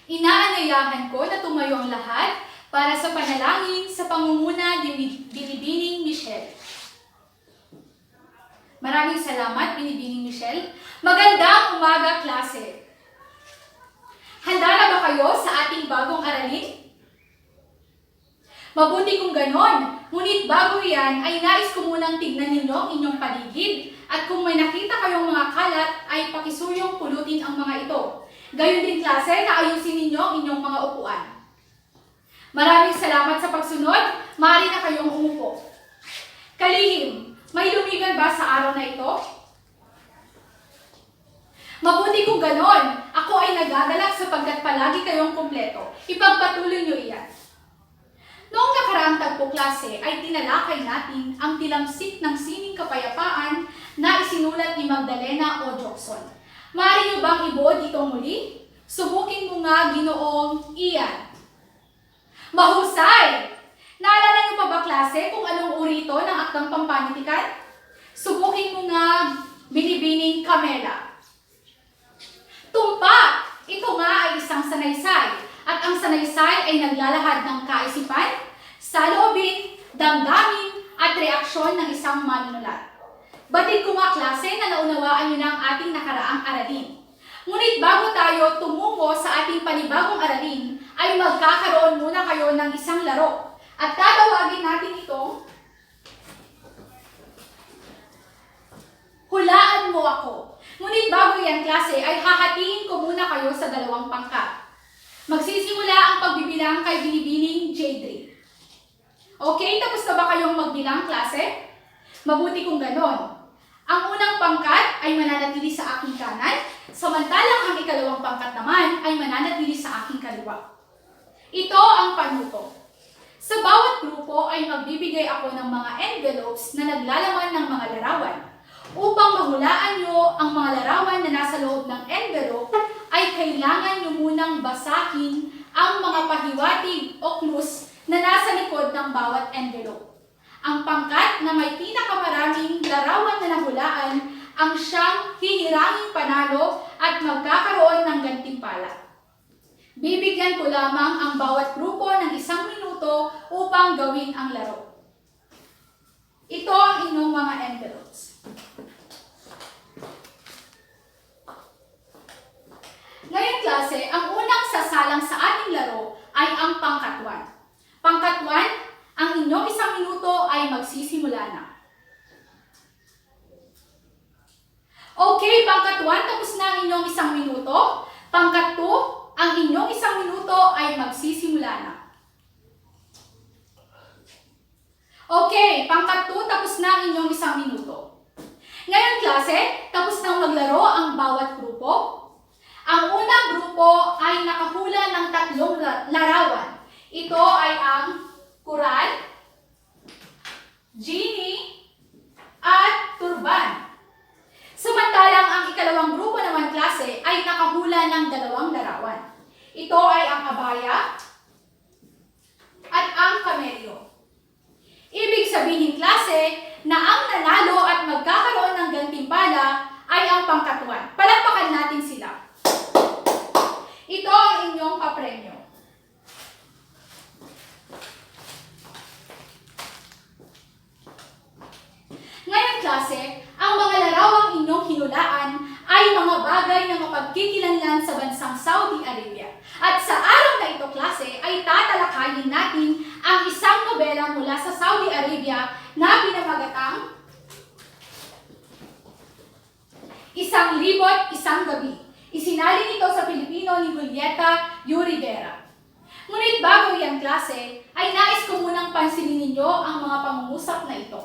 Inaanyayahan ko na tumayo ang lahat para sa panalangin sa pangunguna ni Binibining Michelle. Maraming salamat, Binibining Michelle. Magandang umaga, klase! Handa na ba kayo sa ating bagong aralin? Mabuti kung ganon, ngunit bago yan ay nais ko munang tignan ninyo ang inyong paligid at kung may nakita kayong mga kalat ay pakisuyong pulutin ang mga ito. Gayon din klase na ayusin ninyo ang inyong mga upuan. Maraming salamat sa pagsunod, maaari na kayong umupo. Kalihim, may lumigan ba sa araw na ito? Mabuti kung ganon, ako ay nagagalak sapagkat palagi kayong kumpleto. Ipagpatuloy nyo iyan. Noong nakaraang tagpo klase ay tinalakay natin ang tilamsik ng sining kapayapaan na isinulat ni Magdalena O. Jocson. Maaari nyo bang ibuod ito muli? Subukin mo nga, Ginoong iyan. Mahusay! Naalala nyo pa ba klase kung anong uri ito ng aktang pampanitikan? Subukin mo nga, Binibining Camela. Tumpak! Ito nga ay isang sanaysay. At ang sanaysay ay naglalahad ng kaisipan, saloobin, damdamin, at reaksyon ng isang manunulat. Batid ko nga klase na naunawaan nyo na ang ating nakaraang aralin. Ngunit bago tayo tumungo sa ating panibagong aralin, ay magkakaroon muna kayo ng isang laro. At tatawagin natin itong Hulaan Mo Ako. Ngunit bago yan klase, ay hahatiin ko muna kayo sa dalawang pangkat. Magsisimula ang pagbibilang kay Binibining J3. Okay, tapos na ba kayong magbilang, klase? Mabuti kung ganon. Ang unang pangkat ay mananatili sa aking kanan, samantalang ang ikalawang pangkat naman ay mananatili sa aking kaliwa. Ito ang panuto. Sa bawat grupo ay magbibigay ako ng mga envelopes na naglalaman ng mga larawan. Upang mahulaan nyo ang mga larawan na nasa loob ng envelope, ay kailangan nyo munang basahin ang mga pahiwatig o clues na nasa likod ng bawat envelope. Ang pangkat na may pinakamaraming larawan na nahulaan ang siyang hihiranging panalo at magkakaroon ng gantimpala. Bibigyan ko lamang ang bawat grupo ng 1 minuto upang gawin ang laro. Ito ang inyong mga envelopes. Ngayon klase, ang unang sasalang sa ating laro ay ang pangkat 1. Pangkat 1, ang inyong 1 minuto ay magsisimula na. Okay, pangkat 1, tapos na ang inyong 1 minuto. Pangkat 2, ang inyong 1 minuto ay magsisimula na. Okay, pangkat 2, tapos na ang inyong 1 minuto. Ngayon klase, tapos nang maglaro ang bawat grupo. Ang unang grupo ay nakahula ng 3 larawan. Ito ay ang Kural, Genie, at Turban. Samantalang ang ikalawang grupo naman klase ay nakahula ng 2 larawan. Ito ay ang Abaya at ang Kamelyo. Ibig sabihin klase na ang nanalo at magkakaroon ng gantimpala ay ang pangkat 1. Palakpakan natin sila. Ito ang inyong papremyo. Ngayon klase, ang mga larawang inyong hinulaan ay mga bagay na mapagkikilanlan sa bansang Saudi Arabia. At sa araw na ito klase ay tatalakayin natin ang isang nobela mula sa Saudi Arabia na pinamagatang 1,001 Gabi. Isinalin ito sa Pilipino ni Julieta U. Rivera. Ngunit bago yan klase, ay nais ko munang pansinin ninyo ang mga pangungusap na ito.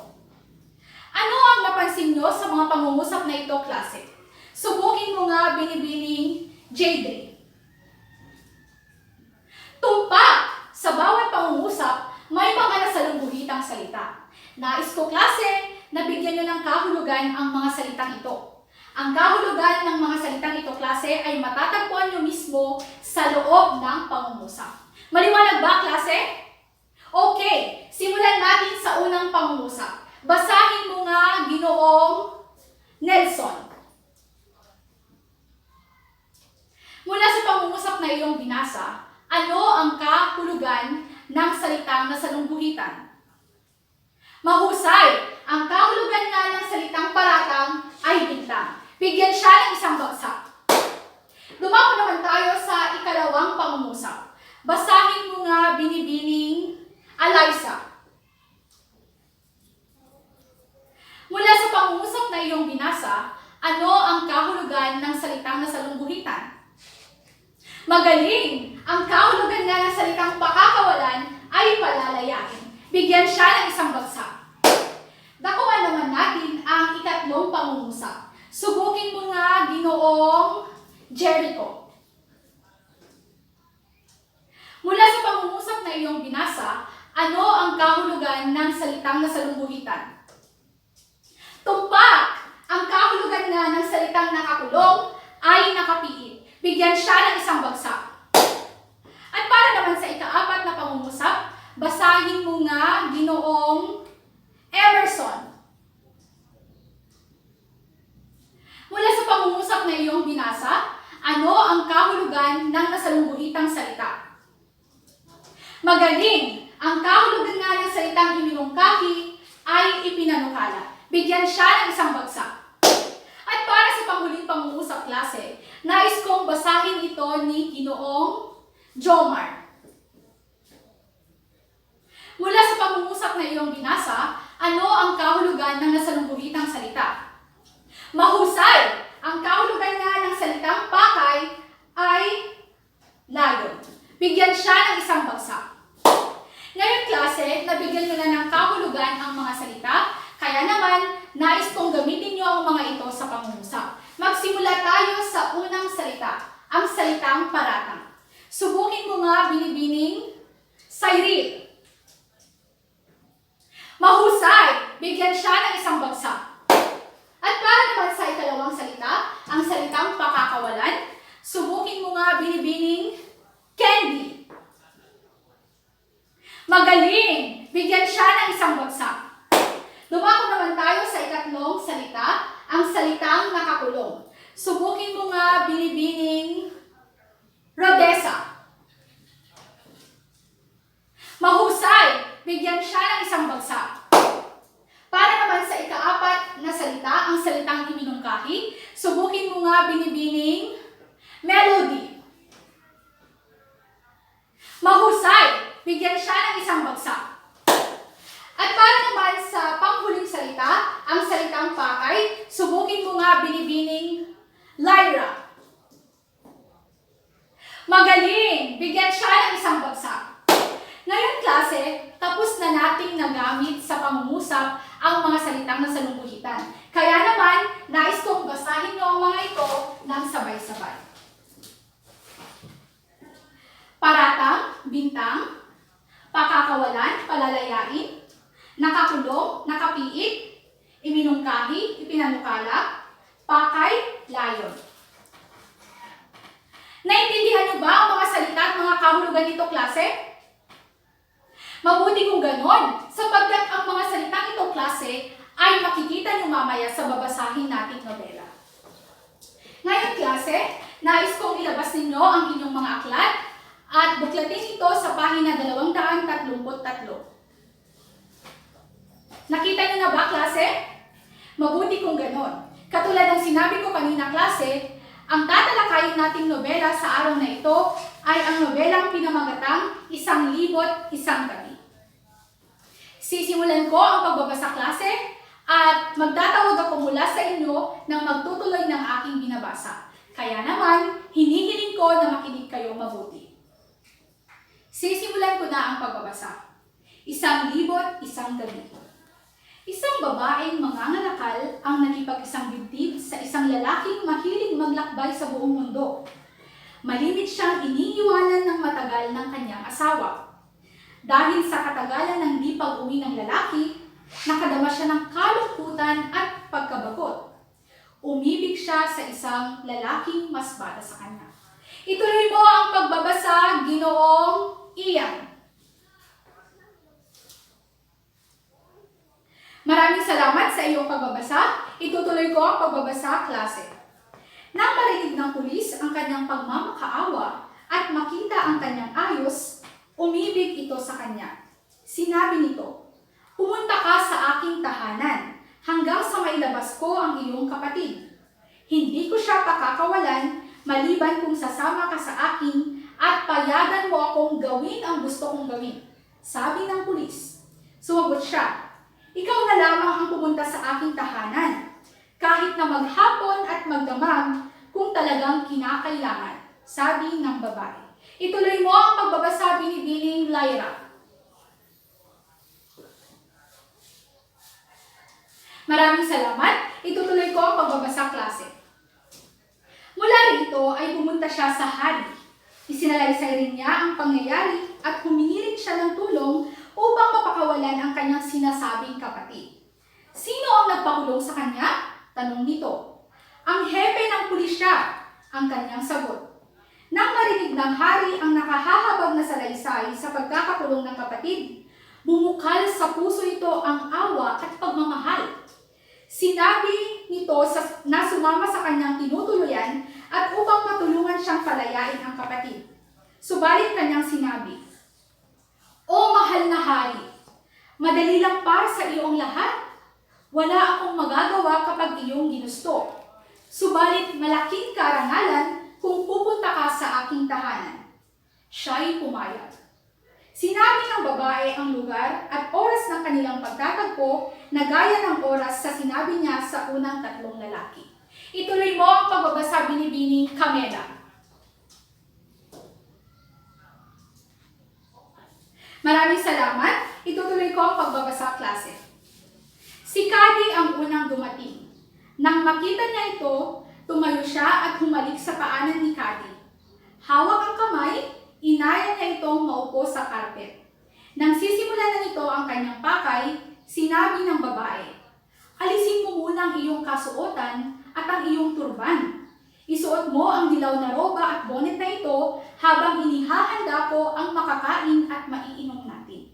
Ano ang napansin nyo sa mga pangungusap na ito klase? Subukin mo nga, Binibining J3. Tumpak! Sa bawat pangungusap, may mga nasalungguhitang salita. Nais ko klase na bigyan nyo ng kahulugan ang mga salitang ito. Ang kahulugan ng mga salitang ito klase ay matatagpuan nyo mismo sa loob ng pangungusap. Maliwanag ba klase? Okay, simulan natin sa unang pangungusap. Basahin mo nga, Ginoong Nelson. Mula sa pangungusap na na iyong binasa, ano ang kahulugan ng salitang nasalungguhitan? Mahusay! Ang kahulugan nga ng salitang paratang ay bintang. Bigyan siya ng isang bagsak. Dumako naman tayo sa ikalawang pangungusap. Basahin mo nga binibining Eliza. Mula sa pangungusap na iyong binasa, ano ang kahulugan ng salitang nasalungguhitan? Magaling! Ang kahulugan nga ng salitang pakakawalan ay palalayain. Bigyan siya ng isang bagsak. Dakuan naman natin ang ikatlong pangungusap. Subukin mo nga, Ginoong Jericho. Mula sa pangungusap na iyong binasa, ano ang kahulugan ng salitang nasalungguhitan? Tumpak! Ang kahulugan nga ng salitang nakakulong ay nakapiit. Bigyan siya ng isang bagsak. At para naman sa ikaapat na pangungusap, basahin mo nga, Ginoong Emerson. Mula sa pangungusap na iyong binasa, ano ang kahulugan ng nasalungguhitang salita? Magaling! Ang kahulugan nga ng salitang iminungkahi ay ipinanukala. Bigyan siya ng isang bagsak. At para sa panghuling pangungusap klase, nais kong basahin ito ni Ginoong Jomar. Mula sa pangungusap na iyong binasa, ano ang kahulugan ng nasalungguhitang salita? Mahusay! Ang kahulugan nga ng salitang pakay ay layon. Bigyan siya ng isang bagsak. Ngayon klase, nabigyan nyo na ng kahulugan ang mga salita, kaya naman, nais kong gamitin nyo ang mga ito sa pangungusap. Magsimula tayo sa unang salita, ang salitang paratang. Subukin mo nga binibining Cyril. Mahusay! Bigyan siya ng isang bagsak. At para naman sa ikalawang salita, ang salitang pakakawalan, subukin mo nga binibining Candy. Magaling! Bigyan siya ng isang bagsak. Dumako naman tayo sa ikatlong salita, ang salitang nakakulong. Subukin mo nga binibining Rodessa. Mahusay! Bigyan siya ng isang bagsak. Para naman sa ikaapat na salita, ang salitang iminungkahi, subukin mo nga binibining Melody. Mahusay! Bigyan siya ng isang bagsak. At para naman sa panghuling salita, ang salitang pakay, subukin mo nga binibining Lyra. Magaling! Bigyan siya ng isang bagsak. Ngayon klase, tapos na nating nagamit sa pangungusap ang mga salitang nasalungguhitan. Kaya naman, nais kong basahin nyo ang mga ito ng sabay-sabay. Paratang, bintang, pakakawalan, palalayain, nakakulong, nakapiit, iminungkahi, ipinanukala, pakay, layon. Naintindihan niyo ba ang mga salita at mga kahulugan nito, klase? Mabuti kung ganon, sapagkat ang mga salitang ito, klase, ay makikita niyo mamaya sa babasahin nating nobela. Ngayon, klase, nais kong ilabas ninyo ang inyong mga aklat at buklatin ito sa pahina 233. Nakita niyo na ba, klase? Mabuti kung ganon. Katulad ng sinabi ko kanina, klase, ang tatalakayin nating nobela sa araw na ito ay ang nobelang pinamagatang 1,001 Gabi. Sisimulan ko ang pagbabasa, klase, at magtatawag ako mula sa inyo nang magtutuloy ng aking binabasa. Kaya naman, hinihiling ko na makinig kayo mabuti. Sisimulan ko na ang pagbabasa. 1,001 Gabi. Isang babaeng mangangalakal ang nakipag-isang dibdib sa isang lalaking mahilig maglakbay sa buong mundo. Malimit siyang iniiwanan ng matagal ng kanyang asawa. Dahil sa katagalan ng di pag-uwi ng lalaki, nakadama siya ng kalungkutan at pagkabagot. Umibig siya sa isang lalaking mas bata sa kanya. Ituloy mo ang pagbabasa, Ginoong Ian. Maraming salamat sa iyong pagbabasa. Itutuloy ko ang pagbabasa, klase. Nang marinig ng pulis ang kanyang pagmamakaawa at at makita ang kanyang ayos, umibig ito sa kanya. Sinabi nito, "Pumunta ka sa aking tahanan hanggang sa mailabas ko ang iyong kapatid. Hindi ko siya pakakawalan maliban kung sasama ka sa akin at payagan mo akong gawin ang gusto kong gawin," sabi ng pulis. Sumagot siya, "Ikaw na lamang ang pumunta sa aking tahanan, kahit na maghapon at magdamag kung talagang kinakailangan," sabi ng babae. Ituloy mo ang pagbabasa, Binibining Lyra. Maraming salamat. Itutuloy ko ang pagbabasa, klase. Mula rito ay pumunta siya sa hari. Isinalaysay rin niya ang pangyayari at humingi rin siya ng tulong upang mapakawalan ang kanyang sinasabing kapatid. Sino ang nagpakulong sa kanya? Tanong nito. Ang hepe ng pulisya, ang kanyang sagot. Nang marinig ng hari ang nakahahabag na salaysay sa pagkakakulong ng kapatid, bumukal sa puso ito ang awa at pagmamahal. Sinabi nito na sumama sa kanyang tinutuluyan at upang matulungan siyang palayain ang kapatid. Subalit kanyang sinabi, "O mahal na hari, madali lang para sa iyong lahat. Wala akong magagawa kapag iyong ginusto. Subalit malaking karangalan kung pupunta ka sa aking tahanan." Siya'y pumayag. Sinabi ng babae ang lugar at oras ng kanilang pagtatagpo na gaya ng oras sa sinabi niya sa unang tatlong lalaki. Ituloy mo ang pagbabasa, Binibining Camela. Maraming salamat. Itutuloy ko ang pagbabasa, klase. Si Cady ang unang dumating. Nang makita niya ito, tumayo siya at humalik sa paanan ni Cady. Hawak ang kamay, inaya niya itong maupo sa karpet. Nang sisimulan na nito ang kanyang pakay, sinabi ng babae, "Alisin mo muna ang iyong kasuotan at ang iyong turban. Isuot mo ang dilaw na roba at bonnet na ito habang inihahanda ko ang makakain at maiinom natin.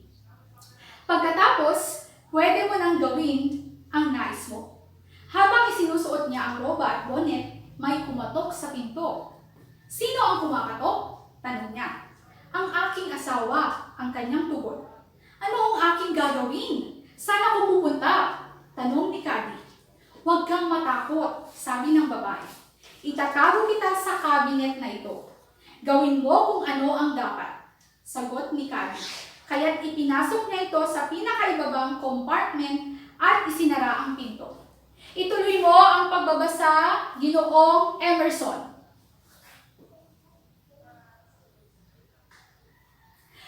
Pagkatapos, pwede mo nang gawin ang nais mo." Habang isinusuot niya ang roba at bonnet, may kumatok sa pinto. "Sino ang kumakatok?" tanong niya. "Ang aking asawa," ang kanyang tugon. "Ano ang aking gagawin? Saan ako pupunta?" tanong ni Cady. "Huwag kang matakot," sabi ng babae. "Itatago kita sa cabinet na ito. Gawin mo kung ano ang dapat," sagot ni Cady. Kaya't ipinasok niya ito sa pinakaibabang compartment at isinara ang pinto. Ituloy mo ang pagbabasa, Ginoong Emerson.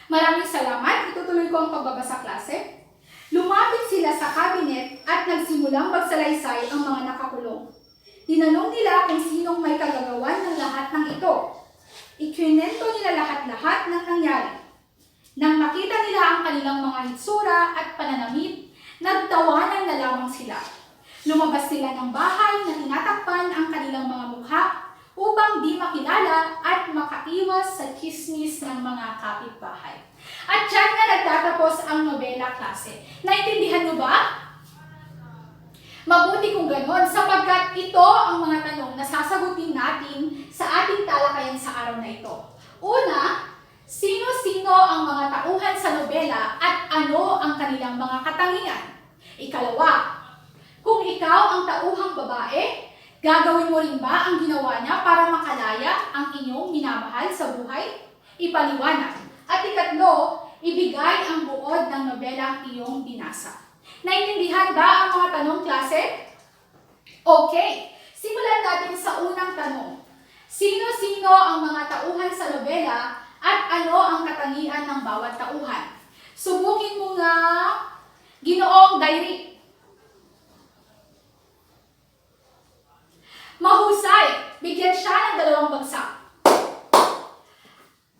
Maraming salamat. Itutuloy ko ang pagbabasa, klase. Lumapit sila sa cabinet at nagsimulang magsalaysay ang mga nakakulong. Tinanong nila kung sinong may kagagawan ng lahat ng ito. Ikwinento nila lahat-lahat ng nangyari. Nang makita nila ang kanilang mga hitsura at pananamit, nagtawanan na lamang sila. Lumabas sila ng bahay na tinatakpan ang kanilang mga mukha upang di makilala at makaiwas sa chismis ng mga kapitbahay. At dyan na nagtatapos ang nobela, klase. Naintindihan niyo ba? Mabuti kung ganon, sapagkat ito ang mga tanong na sasagutin natin sa ating talakayan sa araw na ito. Una, sino-sino ang mga tauhan sa nobela at ano ang kanilang mga katangian? Ikalawa, kung ikaw ang tauhang babae, gagawin mo rin ba ang ginawa niya para makalaya ang inyong minamahal sa buhay? Ipaliwanag. At ikatlo, ibigay ang buod ng nobelang iyong binasa. Naintindihan ba ang mga tanong, klase? Okay, simulan natin sa unang tanong. Sino-sino ang mga tauhan sa nobela at ano ang katangian ng bawat tauhan? Subukin mo nga, Ginoong Diary. Mahusay! Bigyan siya ng 2 bagsak.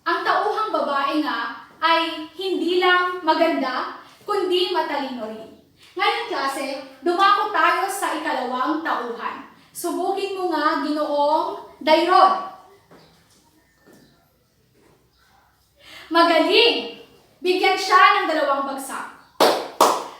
Ang tauhang babae nga ay hindi lang maganda, kundi matalino rin. Ngayon, klase, dumako tayo sa ikalawang tauhan. Subukin mo nga, Ginoong Dayron. Magaling! Bigyan siya ng 2 bagsak.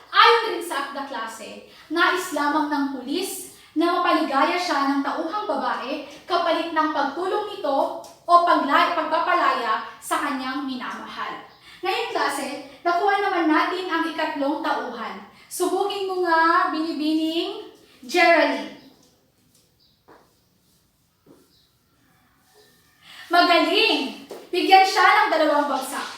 Ayon rin sa akda, klase, nais lamang ng pulis na mapaligaya siya ng tauhang babae kapalit ng pagtulong nito o o pagpapalaya sa kanyang minamahal. Ngayon klase, nakuha naman natin ang ikatlong tauhan. Subukin mo nga, Binibining Geraldine. Magaling! Bigyan siya ng 2 bagsak.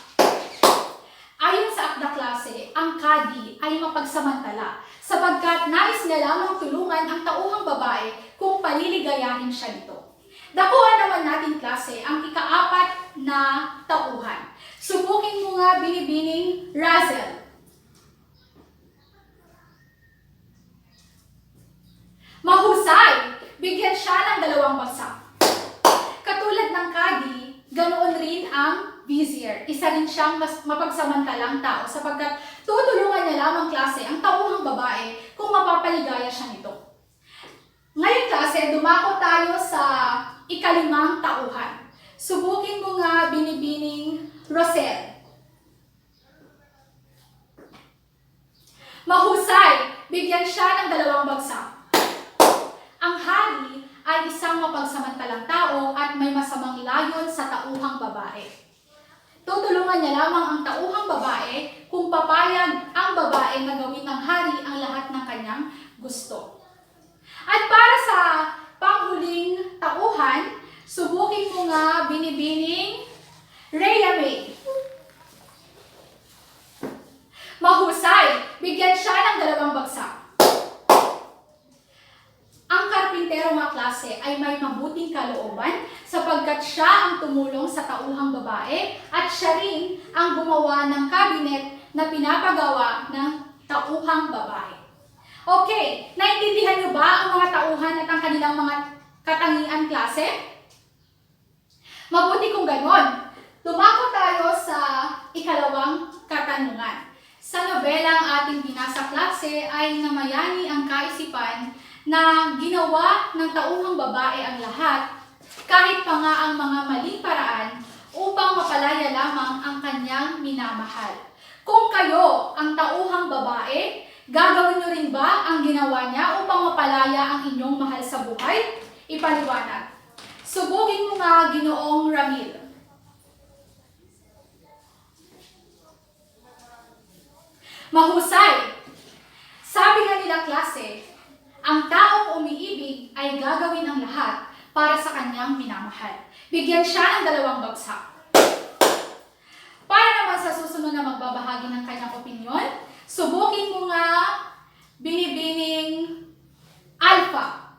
Ayon sa akda klase, ang kadi ay mapagsamantala sapagkat nais niya lamang tulungan ang tauhang babae kung paliligayahin siya nito. Nakuha naman natin klase ang ika-4 na tauhan. Subukin mo nga, Binibining Razel. Mahusay! Bigyan siya ng 2 bagsak. Katulad ng kadi, ganoon rin ang vizier. Isa rin siyang mas mapagsamantalang tao sapagkat tutulungan niya lamang klase ang tauhang babae kung mapapaligaya siya nito. Ngayon klase, dumako tayo sa ika-5 tauhan. Subukin mo nga, Binibining Rosel. Mahusay! Bigyan siya ng 2 bagsak. Ang hari ay isang mapagsamantalang tao at may masamang layon sa tauhang babae. Tutulungan niya lamang ang tauhang babae kung papayag ang babae na gawin ng hari ang lahat ng kanyang gusto. At para sa panghuling tauhan, subukin mo nga, Binibining Rhea May. Mahusay! Bigyan siya ng 2 bagsak. Ang karpintero mga klase ay may mabuting kalooban sapagkat siya ang tumulong sa tauhang babae at siya rin ang gumawa ng kabinet na pinapagawa ng tauhang babae. Okay, naintindihan niyo ba ang mga tauhan at ang kanilang mga katangian klase? Mabuti kung ganon. Dumako tayo sa ika-2 katanungan. Sa nobelang ating binasa klase ay namayani ang kaisipan na ginawa ng tauhang babae ang lahat, kahit pa nga ang mga maling paraan, upang mapalaya lamang ang kanyang minamahal. Kung kayo ang tauhang babae, gagawin niyo rin ba ang ginawa niya upang mapalaya ang inyong mahal sa buhay? Ipaliwanag. Subukin mo nga, Ginoong Ramil. Mahusay! Sabi nga nila klase, ang taong umiibig ay gagawin ang lahat para sa kanyang minamahal. Bigyan siya ng 2 bagsak. Para naman sa susunod na magbabahagi ng kanyang opinyon, subukin mo nga, Binibining Alpha.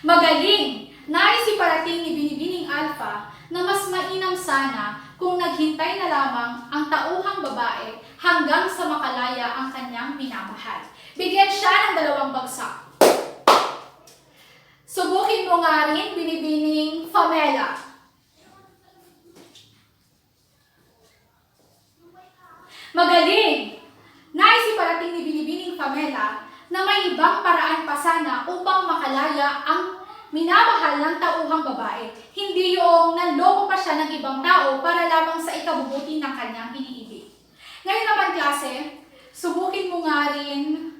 Magaling! Nais iparating ni Binibining Alpha na mas mainam sana kung naghintay na lamang ang tauhang babae hanggang sa makalaya ang kanyang minamahal. Bigyan siya ng 2 bagsak. Subukin mo nga rin, Binibining Famela. Magaling! Nais iparating ni Binibining Famela na may ibang paraan pa sana upang makalaya ang minamahal ng tauhang babae. Hindi yung nanloko pa siya ng ibang tao para lamang sa ikabubuti ng kanyang iniibig. Ngayon naman klase, subukin mo nga rin,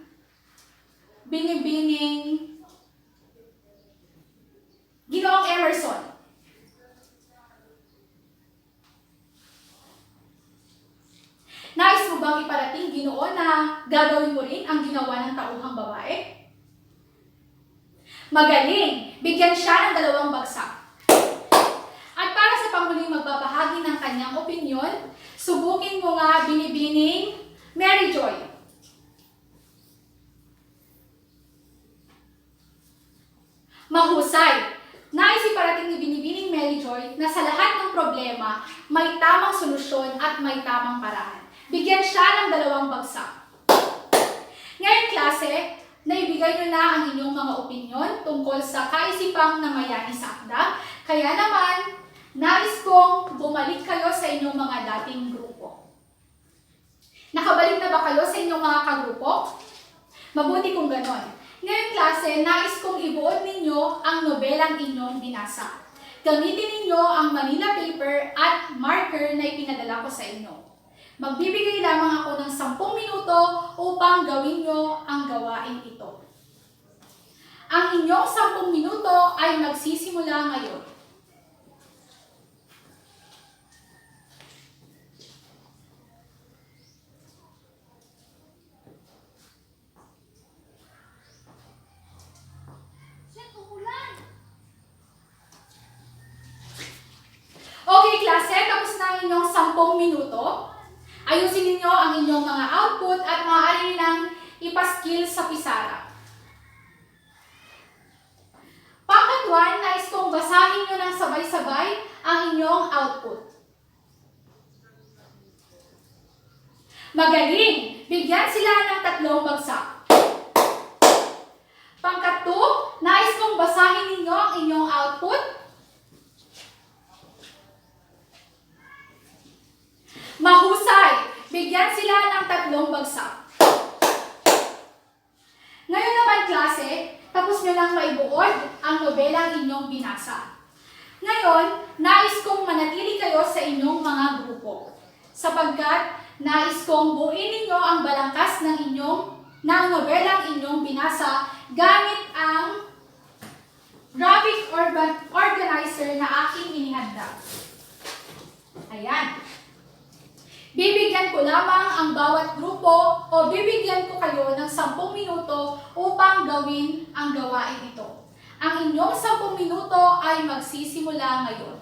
Binibining Ginoong Emerson. Nais mo bang iparating, Ginoo, na gagawin mo rin ang ginawa ng tauhang babae? Magaling! Bigyan siya ng 2 bagsak. At para sa panghuling magbabahagi ng kanyang opinyon, subukin mo nga, Binibining Mary Joy. Mahusay! Nais iparating ni Binibining Mary Joy na sa lahat ng problema, may tamang solusyon at may tamang paraan. Bigyan siya ng 2 bagsak. Ngayon klase, naibigay nyo na ang inyong mga opinyon tungkol sa kaisipang namayani sa akda. Kaya naman, nais kong bumalik kayo sa inyong mga dating grupo. Nakabalik na ba kayo sa inyong mga kagrupo? Mabuti kung ganon. Ngayon klase, nais kong ibuod ninyo ang nobelang inyong binasa. Gamitin ninyo ang Manila paper at marker na ipinadala ko sa inyo. Magbibigay lamang ako ng 10 minuto upang gawin nyo ang gawain ito. Ang inyong 10 minuto ay magsisimula ngayon. Okay, klase, tapos na ang inyong 10 minuto. Ayusin ninyo ang inyong mga output at maaari nang ipaskill sa pisara. Pangkat 1, nais kong basahin nyo ng sabay-sabay ang inyong output. Magaling! Bigyan sila ng 3 bagsak. Pangkat 2, nais kong basahin ninyo ang inyong output. Mahusay! Bigyan sila ng 3 bagsak. Ngayon naman, klase, tapos nyo lang maibuod ang nobelang inyong binasa. Ngayon, nais kong manatili kayo sa inyong mga grupo, sapagkat nais kong buuin ninyo ang balangkas ng nobelang inyong binasa gamit ang graphic organizer na aking inihanda. Ayan. Bibigyan ko lamang ang bawat grupo o bibigyan ko kayo ng 10 minuto upang gawin ang gawain ito. Ang inyong 10 minuto ay magsisimula ngayon.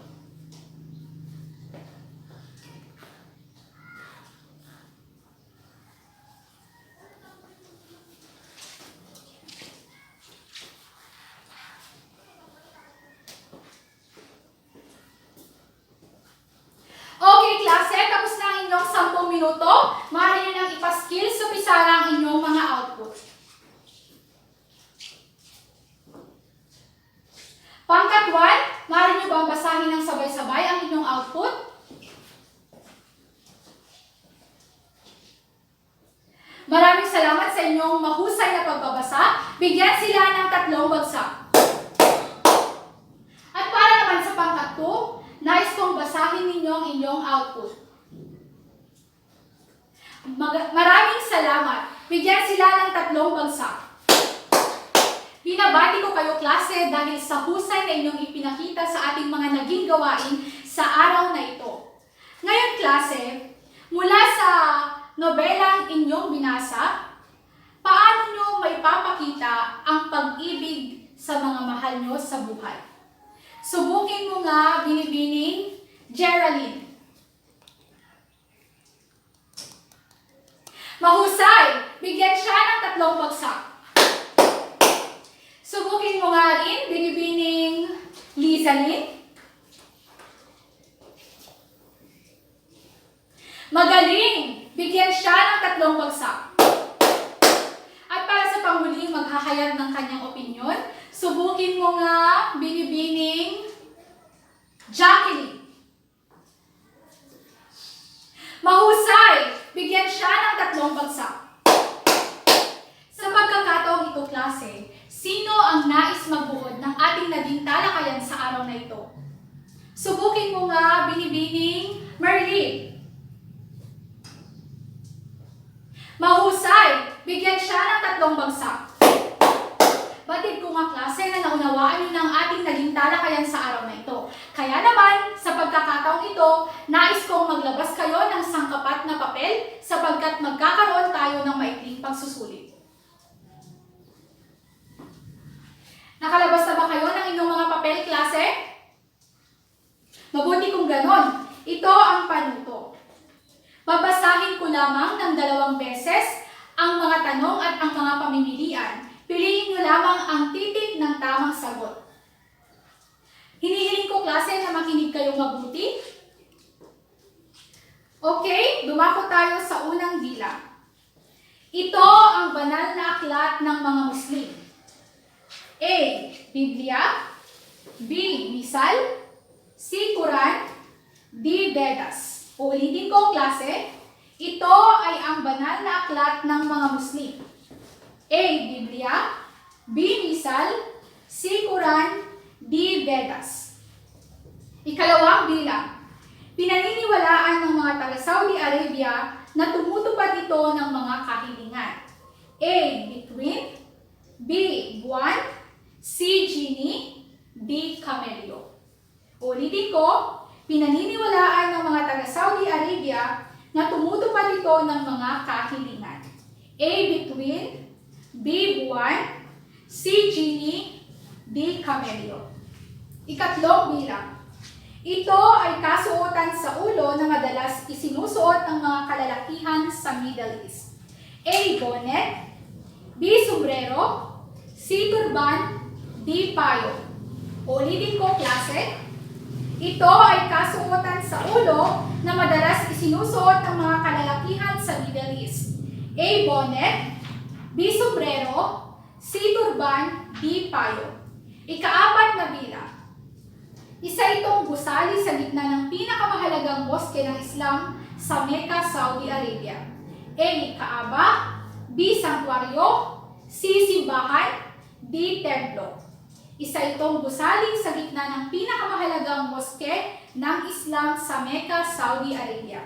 Okay, klase, tapos na ang inyong 10 minuto. Maaari nyo nang ipaskill sa pisara ang inyong mga output. Pangkat 1, maaari nyo bang basahin ng sabay-sabay ang inyong output? Maraming salamat sa inyong mahusay na pagbabasa. Bigyan sila ng 3 bagsak. At para naman sa pangkat 2, nais kong basahin ninyo ang inyong output. Maraming salamat. Bigyan sila ng 3 bagsak. Binabati ko kayo, klase, dahil sa husay na inyong ipinakita sa ating mga naging gawain sa araw na ito. Ngayon, klase, mula sa nobelang inyong binasa, paano nyo maipapakita ang pag-ibig sa mga mahal nyo sa buhay? Subukin mo nga, binibining Geraldine. Mahusay! Bigyan siya ng 3 bagsak. Subukin mo nga rin, binibining Lizalyn. Magaling! Bigyan siya ng 3 bagsak. At para sa panghuling maghahayag ng kanyang opinyon, subukin mo nga, binibining Jacqueline. Mahusay! Bigyan siya ng 3 bagsak. Sa pagkakataong ito, klase, sino ang nais magbuod ng ating naging talakayan sa araw na ito? Subukin mo nga, binibining Merlin. Mahusay! Bigyan siya ng 3 bagsak. Batid ko nga, klase, na naunawaan niyo ng ating naging talakayan sa araw na ito. Kaya naman, sa pagkakataong ito, nais kong maglabas kayo ng sangkapat na papel sapagkat magkakaroon tayo ng maikling pagsusulit. Nakalabas na ba kayo ng inyong mga papel, klase? Mabuti kung ganon. Ito ang panuto. Babasahin ko lamang ng 2 beses ang mga tanong at ang mga pamimilian. Piliin nyo lamang ang titik ng tamang sagot. Hinihiling ko, klase, na makinig kayong mabuti. Okay, dumako tayo sa unang bilang. Ito ang banal na aklat ng mga Muslim. A. Biblia. B. Misal. C. Quran. D. Vedas. Uulitin ko, klase. Ito ay ang banal na aklat ng mga Muslim. A. Biblia. B. Misal. C. Quran. D. Vedas. Ikalawang bilang. Pinaniniwalaan ng mga taga-Saudi Arabia na tumutupad ito ng mga kahilingan. A. Bituin. B. Buwan. C. Genie, D. Camelio. Ulitin ko, pinaniniwalaan ng mga taga-Saudi Arabia na tumutupad ito ng mga kahilingan. A. Bituin, B. Buwan, C. Genie, D. Camelio. Ikatlong bilang. Ito ay kasuotan sa ulo na madalas isinusuot ng mga kalalakihan sa Middle East. A. Bonnet, B. Sombrero, C. Turban, D. Payo. Ulitin ko, klase. Ito ay kasuotan sa ulo na madalas isinusuot ng mga kalalakihan sa Middle East. A. Bonnet, B. Sombrero, C. Turban, D. Payo. Ikaapat na bilang. Isa itong gusali sa gitna ng pinakamahalagang moske ng Islam sa Mecca, Saudi Arabia. A. Kaaba, B. Santuario, C. Simbahan, D. Templo. Isa itong gusali sa gitna ng pinakamahalagang moske ng Islam sa Mecca, Saudi Arabia.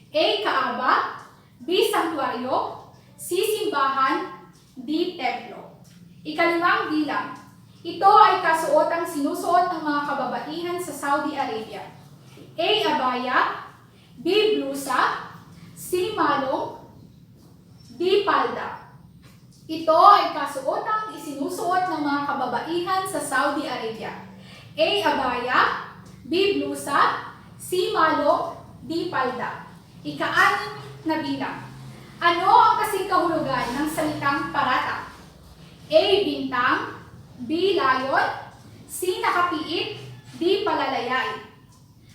A. Kaaba, B. Santuario, C. Simbahan, D. Templo. Ikalimang bilang. Ito ay kasuotang sinusuot ng mga kababaihan sa Saudi Arabia. A. Abaya, B. Blusa, C. Malong, D. Palda. Ito ay kasuotang isinusuot ng mga kababaihan sa Saudi Arabia. A. Abaya, B. Blusa, C. Malong, D. Palda. Ika-anim na bilang. Ano ang kasing kahulugan ng salitang parata? A. Bintang, B. Layon, C. Nakapiit, D. Palalayain.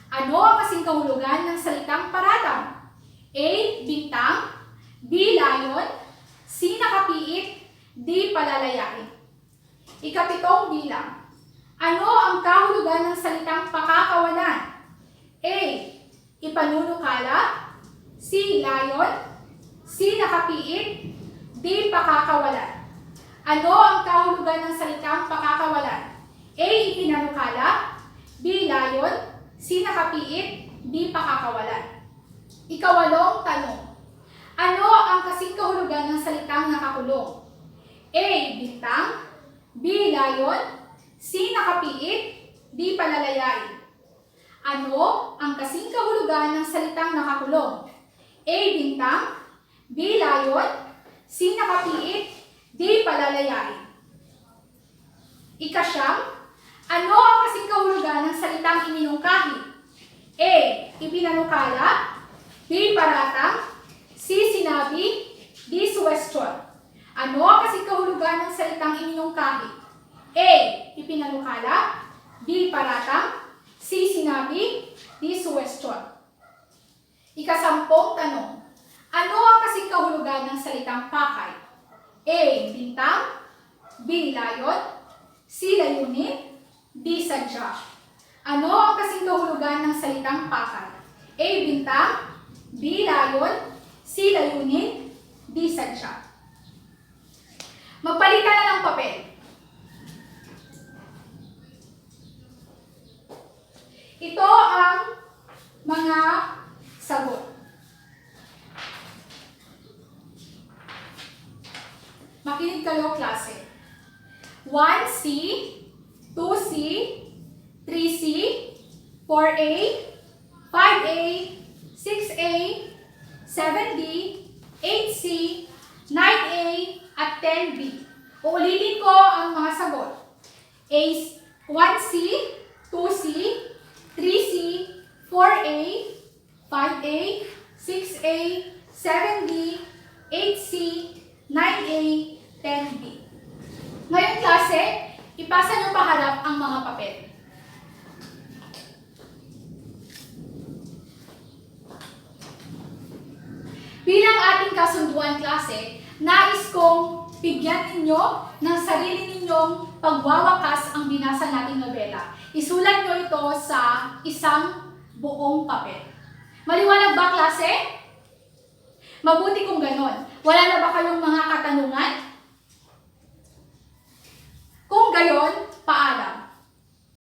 Ano ang kasing kahulugan ng salitang paratang? A. Bintang, B. Layon, C. Nakapiit, D. Palalayain. Ikapitong bilang. Ano ang kahulugan ng salitang pakakawalan? A. Ipanunukala, C. Layon, C. Nakapiit, D. Pakakawalan. Ano ang kahulugan ng salitang pakakawalan? A. Ipinanukala, B. Layon, C. Nakapiit, D. Pakakawalan. Ikawalong tanong. Ano ang kasing kahulugan ng salitang nakakulong? A. Bintang, B. Layon, C. Nakapiit, D. Palalayain. Ano ang kasing kahulugan ng salitang nakakulong? A. Bintang, B. Layon, C. Nakapiit, D. Palalayain. Ikasyam, ano ang kasing kahulugan ng salitang iminungkahi? A. Ipinanukala, B. Paratang, C. Sinabi, D. Suwestyon. Ano ang kasing kahulugan ng salitang iminungkahi? A. Ipinanukala, B. Paratang, C. Sinabi, D. Suwestyon. Ikasampung tanong. Ano ang kasing kahulugan ng salitang pakay? A. Bintang, B. Layon, C. Layunin, D. Sadya. Ano ang kasing kahulugan ng salitang pakay? A. Bintang, B. Layon, C. Layunin, D. Sadya. Magpalitan na ng papel. Ito ang mga sagot. Makinig kayo, klase. 1C, 2C, 3C, 4A, 5A, 6A, 7B, 8C, 9A, at 10B. Uulitin ko ang mga sagot. 1C, 2C, 3C, 4A, 5A, 6A, 7B, 8C, 9A, 10B. Ngayong klase, ipasa niyo paharap ang mga papel. Bilang ating kasunduan klase, nais kong bigyan ninyo ng sarili ninyong pagwawakas ang binasa nating nobela. Isulat nyo ito sa isang buong papel. Maliwanag ba, klase? Mabuti kung ganon. Wala na ba kayong mga katanungan? Kung gayon, paalam.